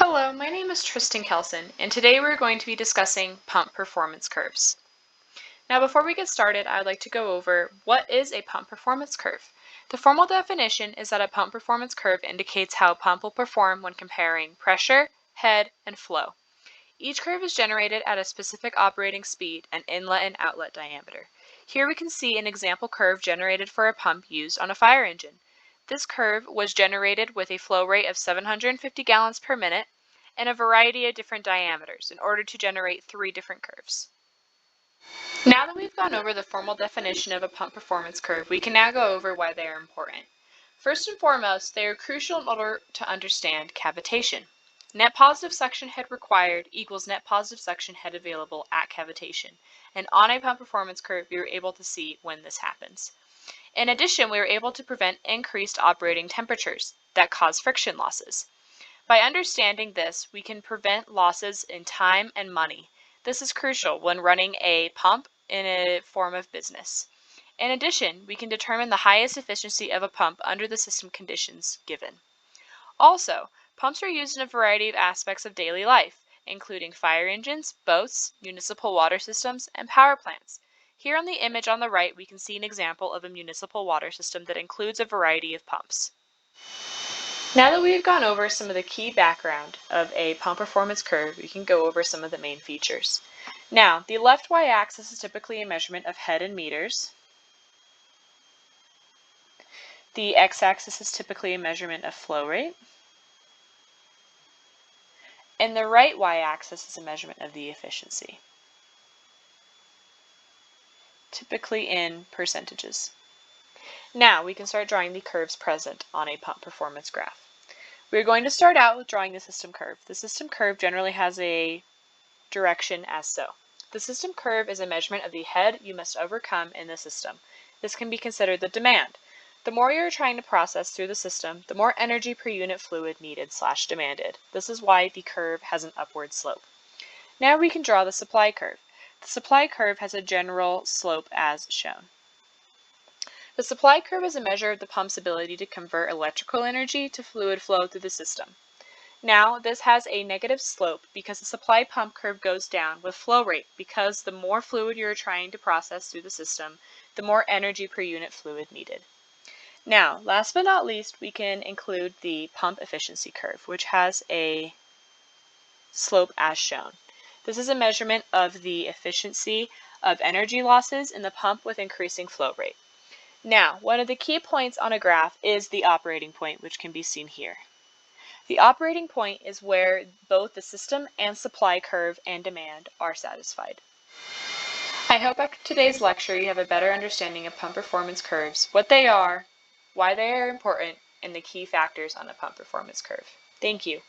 Hello, my name is Tristan Kelson, and today we're going to be discussing pump performance curves. Now, before we get started, I'd like to go over what is a pump performance curve. The formal definition is that a pump performance curve indicates how a pump will perform when comparing pressure, head, and flow. Each curve is generated at a specific operating speed and inlet and outlet diameter. Here we can see an example curve generated for a pump used on a fire engine. This curve was generated with a flow rate of 750 gallons per minute and a variety of different diameters in order to generate 3 different curves. Now that we've gone over the formal definition of a pump performance curve, we can now go over why they are important. First and foremost, they are crucial in order to understand cavitation. Net positive suction head required equals net positive suction head available at cavitation. And on a pump performance curve, we are able to see when this happens. In addition, we are able to prevent increased operating temperatures that cause friction losses. By understanding this, we can prevent losses in time and money. This is crucial when running a pump in a form of business. In addition, we can determine the highest efficiency of a pump under the system conditions given. Also, pumps are used in a variety of aspects of daily life, including fire engines, boats, municipal water systems, and power plants. Here on the image on the right, we can see an example of a municipal water system that includes a variety of pumps. Now that we've gone over some of the key background of a pump performance curve, we can go over some of the main features. Now, the left y-axis is typically a measurement of head in meters. The x-axis is typically a measurement of flow rate. And the right y-axis is a measurement of the efficiency, typically in percentages. Now we can start drawing the curves present on a pump performance graph. We're going to start out with drawing the system curve. The system curve generally has a direction as so. The system curve is a measurement of the head you must overcome in the system. This can be considered the demand. The more you're trying to process through the system, the more energy per unit fluid needed/demanded. This is why the curve has an upward slope. Now we can draw the supply curve. The supply curve has a general slope as shown. The supply curve is a measure of the pump's ability to convert electrical energy to fluid flow through the system. Now, this has a negative slope because the supply pump curve goes down with flow rate because the more fluid you're trying to process through the system, the more energy per unit fluid needed. Now, last but not least, we can include the pump efficiency curve, which has a slope as shown. This is a measurement of the efficiency of energy losses in the pump with increasing flow rate. Now, one of the key points on a graph is the operating point, which can be seen here. The operating point is where both the system and supply curve and demand are satisfied. I hope after today's lecture you have a better understanding of pump performance curves, what they are, why they are important, and the key factors on a pump performance curve. Thank you.